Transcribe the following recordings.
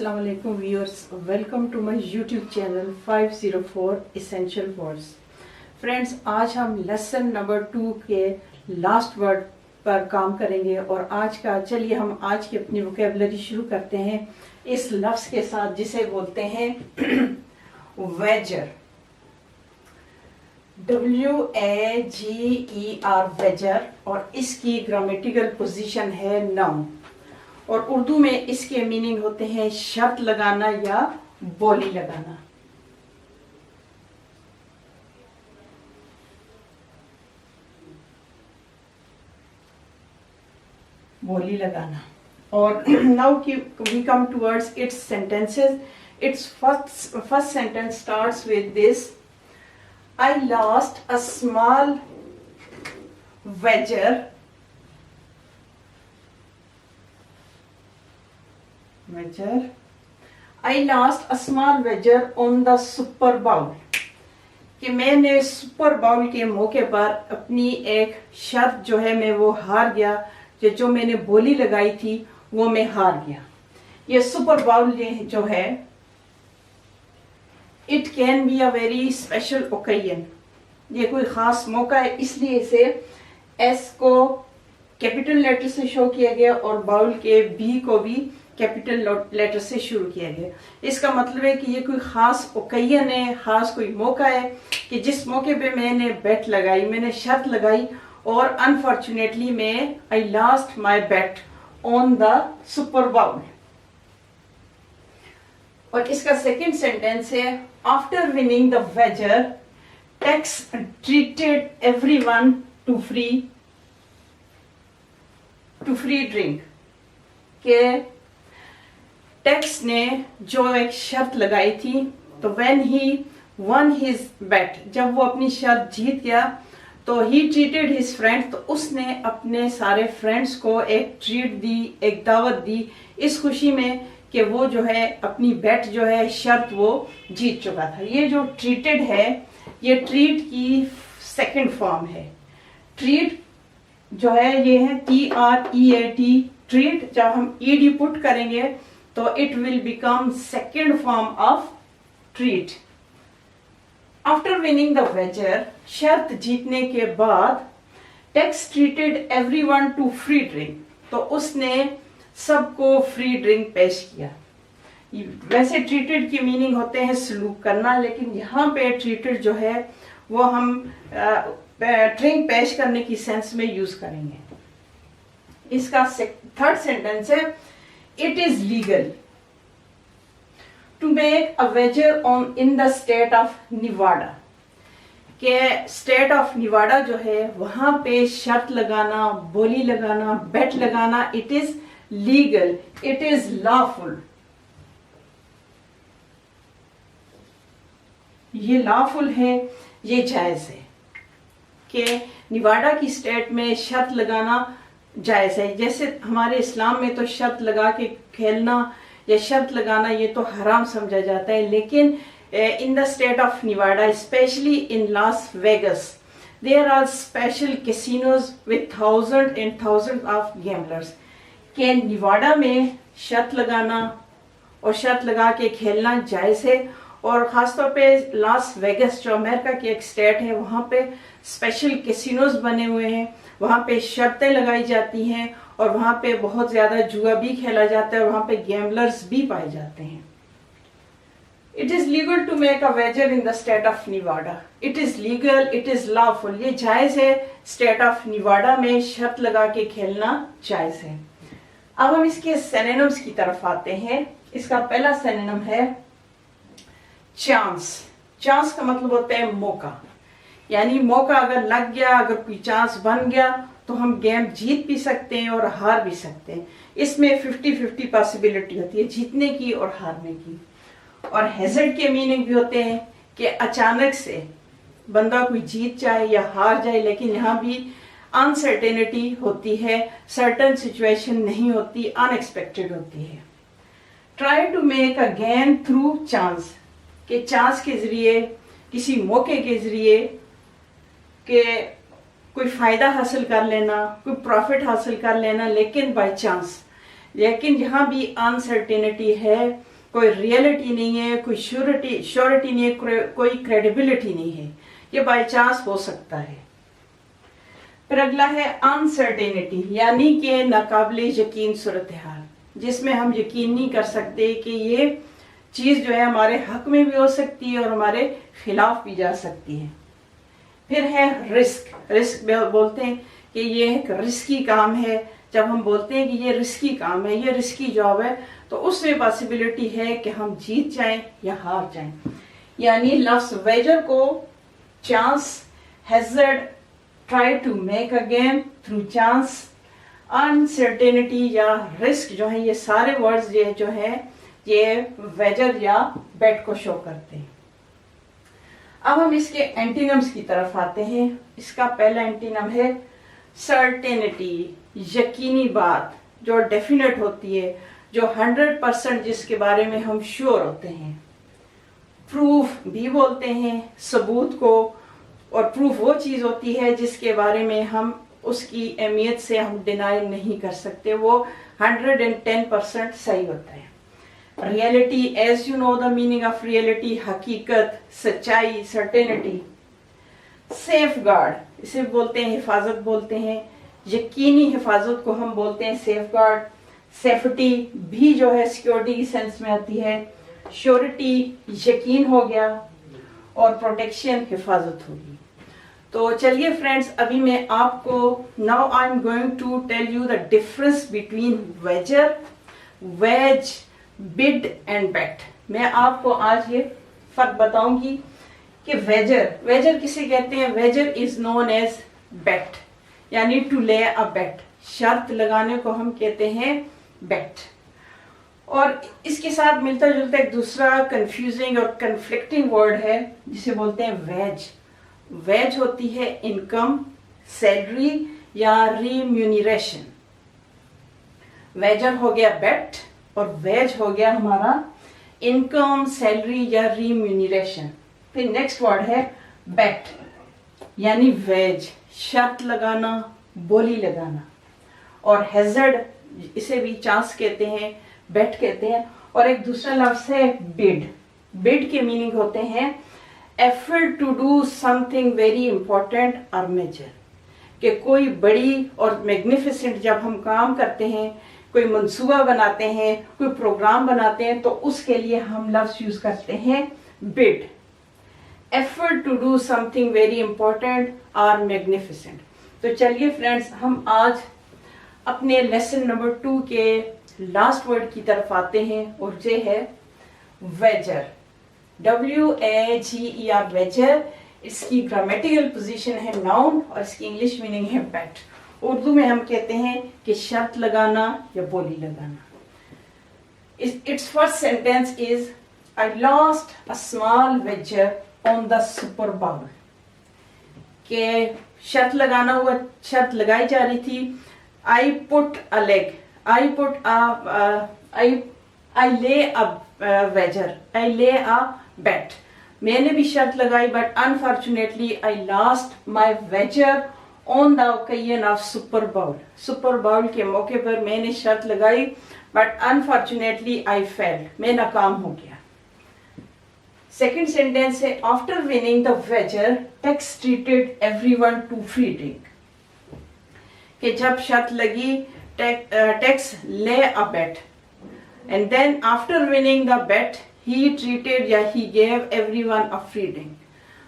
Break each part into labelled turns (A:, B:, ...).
A: Assalamu alaikum viewers, welcome to my YouTube channel 504 Essential Words. Friends, आज हम lesson number 2 के last word पर काम करेंगे और चलिए हम आज की अपनी वोकेबलरी शुरू करते हैं इस लफ्ज़ के साथ जिसे बोलते हैं वेजर, WAGER वेजर, और इसकी ग्रामेटिकल पोजीशन है नाउन और उर्दू में इसके मीनिंग होते हैं शर्त लगाना या बोली लगाना। बोली लगाना। और now we come towards its sentences. Its first sentence starts with this: I lost a small wager I lost a small wager on the Super Bowl, कि मैंने सुपर बाउल के मौके पर अपनी एक शर्त जो है मैं वो हार गया, जो मैंने बोली लगाई थी वो मैं हार गया। ये सुपर बाउल जो है, it can be a very special occasion, ये कोई खास मौका है, इसलिए इसे एस को कैपिटल लेटर से शो किया गया और बाउल के बी को भी कैपिटल लेटर से शुरू किया गया। इसका मतलब है कि ये कोई खास ओकेजन है, खास कोई मौका है कि जिस मौके पे मैंने बेट लगाई, मैंने शर्त लगाई और अनफॉर्चुनेटली मैं I lost my bet on the Super Bowl. और इसका सेकंड सेंटेंस है: after winning the wager Tex treated everyone to free drink, के टेक्स ने जो एक शर्त लगाई थी, तो when he won his bet, जब वो अपनी शर्त जीत गया तो ही ट्रीटेड हिज फ्रेंड, तो उसने अपने सारे फ्रेंड्स को एक ट्रीट दी, एक दावत दी इस खुशी में कि वो जो है अपनी बेट जो है शर्त वो जीत चुका था। ये जो ट्रीटेड है ये ट्रीट की सेकंड फॉर्म है। ट्रीट जो है ये है TREAT, ट्रीट। जब हम ED पुट करेंगे तो it will become second form of treat. After winning the wager, शर्त जीतने के बाद, Tex treated everyone to free drink, तो उसने सबको फ्री ड्रिंक पेश किया। वैसे ट्रीटेड की मीनिंग होते हैं सलूक करना, लेकिन यहाँ पे ट्रीटेड जो है वो हम ड्रिंक पेश करने की सेंस में यूज करेंगे। इसका थर्ड सेंटेंस है: it is legal to make a wager on in the state of Nevada, के स्टेट ऑफ निवाडा जो है वहां पे शर्त लगाना, बोली लगाना, बेट लगाना, it is legal, it is lawful. ये लॉफुल है, ये जायज है कि निवाडा की स्टेट में शर्त लगाना जायज है। जैसे हमारे इस्लाम में तो शर्त लगा के खेलना या शर्त लगाना ये तो हराम समझा जाता है, लेकिन in the state of Nevada, specially in Las Vegas, there are special casinos with thousand and thousand of gamblers, के निवाडा में शर्त लगाना और शर्त लगा के खेलना जायज है। और ख़ासतौर पे लास वेगस जो अमेरिका की एक स्टेट है, वहाँ पे स्पेशल कैसीनोज बने हुए हैं, वहाँ पे शर्तें लगाई जाती हैं और वहाँ पे बहुत ज़्यादा जुआ भी खेला जाता है और वहाँ पे गैम्बलर्स भी पाए जाते हैं। It is legal to make a wager in the state of Nevada, it is legal, it is lawful, ये जायज़ है, स्टेट ऑफ निवाडा में शर्त लगा के खेलना जायज़ है। अब हम इसके सिनोनिम्स की तरफ आते हैं। इसका पहला सिनोनिम है चांस। चांस का मतलब होता है मौका, यानी मौका अगर लग गया, अगर कोई चांस बन गया तो हम गेम जीत भी सकते हैं और हार भी सकते हैं। इसमें 50-50 पॉसिबिलिटी होती है जीतने की और हारने की। और हैजर्ड के मीनिंग भी होते हैं कि अचानक से बंदा कोई जीत जाए या हार जाए, लेकिन यहाँ भी अनसर्टेनिटी होती है, सर्टन सिचुएशन नहीं होती, अनएक्सपेक्टेड होती है। Try to make a gain through chance, के चांस के जरिए, किसी मौके के जरिए के कोई फायदा हासिल कर लेना, कोई प्रॉफिट हासिल कर लेना, लेकिन बाय चांस। लेकिन यहाँ भी अनसर्टेनिटी है कोई रियलिटी नहीं है, कोई श्योरिटी नहीं है, कोई क्रेडिबिलिटी नहीं है, ये बाय चांस हो सकता है। फिर अगला है अनसर्टेनिटी, यानी कि नाकाबिले यकीन सूरत हाल, जिसमें हम यकीन नहीं कर सकते कि ये चीज जो है हमारे हक में भी हो सकती है और हमारे खिलाफ भी जा सकती है। फिर है रिस्क बोलते हैं कि ये एक रिस्की काम है। जब हम बोलते हैं कि ये रिस्की काम है, ये रिस्की जॉब है, तो उसमें पॉसिबिलिटी है कि हम जीत जाएं या हार जाएं। यानी लफ्ज वेजर को chance, hazard, try to make a game through chance, uncertainty या रिस्क जो है, ये सारे वर्ड्स ये जो है ये वेजर या बेट को शो करते हैं। अब हम इसके एंटीनम्स की तरफ आते हैं। इसका पहला एंटीनम है सर्टेनिटी, यकीनी बात जो डेफिनेट होती है, जो 100% जिसके बारे में हम श्योर होते हैं। प्रूफ भी बोलते हैं सबूत को, और प्रूफ वो चीज होती है जिसके बारे में हम उसकी अहमियत से हम डिनाई नहीं कर सकते, वो 110% सही होता है। Reality, as you know the meaning of reality, हकीकत, सच्चाई, सर्टेनिटी। सेफ गार्ड, इसे बोलते हैं हिफाजत बोलते हैं, यकीनी हिफाजत को हम बोलते हैं सेफ गार्ड। सेफ्टी भी जो है सिक्योरिटी की सेंस में आती है। श्योरिटी यकीन हो गया, और प्रोटेक्शन हिफाजत होगी। तो चलिए फ्रेंड्स, अभी मैं आपको now I am going to tell you the difference between wager, wage, bid and bet. मैं आपको आज ये फर्क बताऊंगी कि वेजर किसे कहते हैं। वेजर इज नोन एज बेट, यानी टू ले अ बेट, शर्त लगाने को हम कहते हैं बेट। और इसके साथ मिलता जुलता एक दूसरा कंफ्यूजिंग और कन्फ्लिक्टिंग वर्ड है जिसे बोलते हैं वेज। वेज होती है इनकम, सैलरी या रिम्यूनरेशन। वेजर हो गया बेट और वेज हो गया हमारा इनकम, सैलरी या रिम्यूनरेशन। फिर नेक्स्ट वर्ड है बेट, यानी वेज, शर्त लगाना, बोली लगाना। और हैजर्ड, इसे भी चांस कहते हैं, बेट कहते हैं। और एक दूसरा लफ्ज है बिड। बिड के मीनिंग होते हैं effort to do something very important और मेजर, कि कोई बड़ी और मैग्निफिसेंट जब हम काम करते हैं, कोई मंसूबा बनाते हैं, कोई प्रोग्राम बनाते हैं, तो उसके लिए हम लफ्ज यूज करते हैं bid. Effort to do something very important और मैग्निफिसेंट। तो चलिए फ्रेंड्स, हम आज अपने लेसन नंबर 2 के लास्ट वर्ड की तरफ आते हैं, और ये है वेजर, WAGER, वेजर। इसकी ग्रामेटिकल पोजीशन है नाउन और इसकी इंग्लिश मीनिंग है बेट। उर्दू में हम कहते हैं कि शर्त लगाना या बोली लगाना। Its first sentence is I lost a small wager on the Super Bowl, के शर्त लगाना हुआ, शर्त लगाई जा रही थी। आई पुट अ लेग, आई ले अ वेजर, आई ले अ बेट। मैंने भी शर्त लगाई, but unfortunately I lost my wager on the occasion of Super Bowl. Super Bowl के मौके पर मैंने शर्त लगाई, बट अनफॉर्चुनेटली आई फेल्ड, मैं नाकाम हो गया। सेकेंड सेंटेंस है after winning the wager Tex treated everyone to free drink, कि जब शर्त लगी Tex lay a bet, and then after winning the bet he treated या he gave everyone a free drink.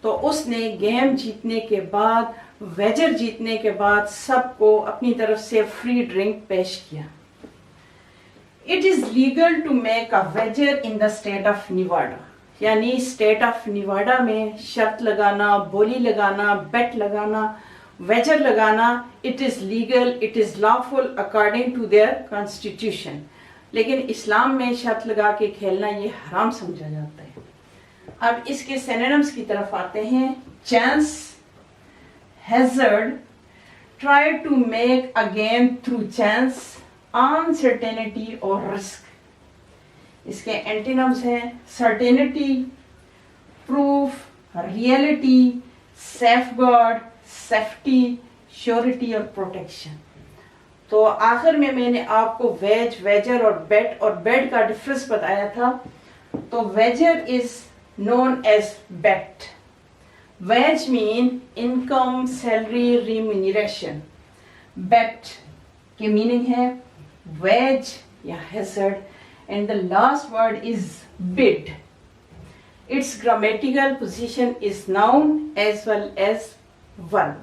A: तो उसने गेम जीतने के बाद, वेजर जीतने के बाद सबको अपनी तरफ से फ्री ड्रिंक पेश किया। It is legal to make a wager in the state of Nevada, यानी स्टेट ऑफ निवाडा में शर्त लगाना, बोली लगाना, बेट लगाना, वेजर लगाना, it is legal, it is lawful according to their constitution. लेकिन इस्लाम में शर्त लगा के खेलना ये हराम समझा जाता है। अब इसके सिनोनिम्स की तरफ आते हैं। Chance, hazard, try to make a game through chance, uncertainty और रिस्क। इसके एंटीनम्स हैं certainty, proof, reality, safeguard, safety, surety और प्रोटेक्शन। تو آخر میں نے آپ کو ویج ویجر اور بیڈ کا ڈفرنس بتایا تھا. تو wager is known as bet. Wage mean income salary remuneration. Bet کے میننگ ہے ویج یا hazard and the last word is bid. Its grammatical position is noun as well as verb.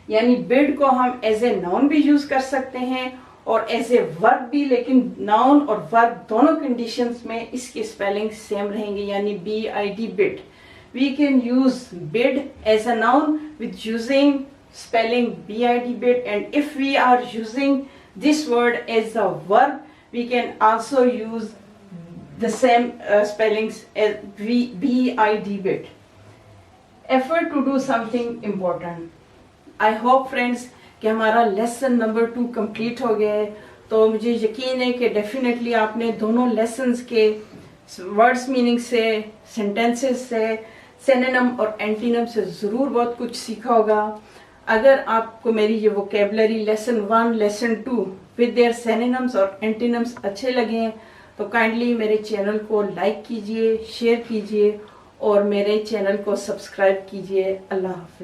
A: یعنی bid کو ہم as a noun بھی use کر سکتے ہیں اور as a verb بھی, لیکن noun اور verb دونوں conditions میں اس کی spelling same رہیں گے, یعنی B-I-D bid. We can use bid as a noun with using spelling B-I-D bid, and if we are using this word as a verb, we can also use the same spellings as B-I-D bid. Effort to do something important. I hope friends کہ ہمارا lesson number 2 complete ہو گیا ہے. تو مجھے یقین ہے کہ definitely آپ نے دونوں لیسنز کے ورڈز میننگ سے, سینٹینسز سے, سینونیم اور اینٹینم سے ضرور بہت کچھ سیکھا ہوگا. اگر آپ کو میری یہ vocabulary lesson 1 lesson 2 with their synonyms اور اینٹینمس اچھے لگے ہیں تو کائنڈلی میرے چینل کو لائک کیجئے, شیئر کیجئے اور میرے چینل کو سبسکرائب کیجئے. اللہ حافظ.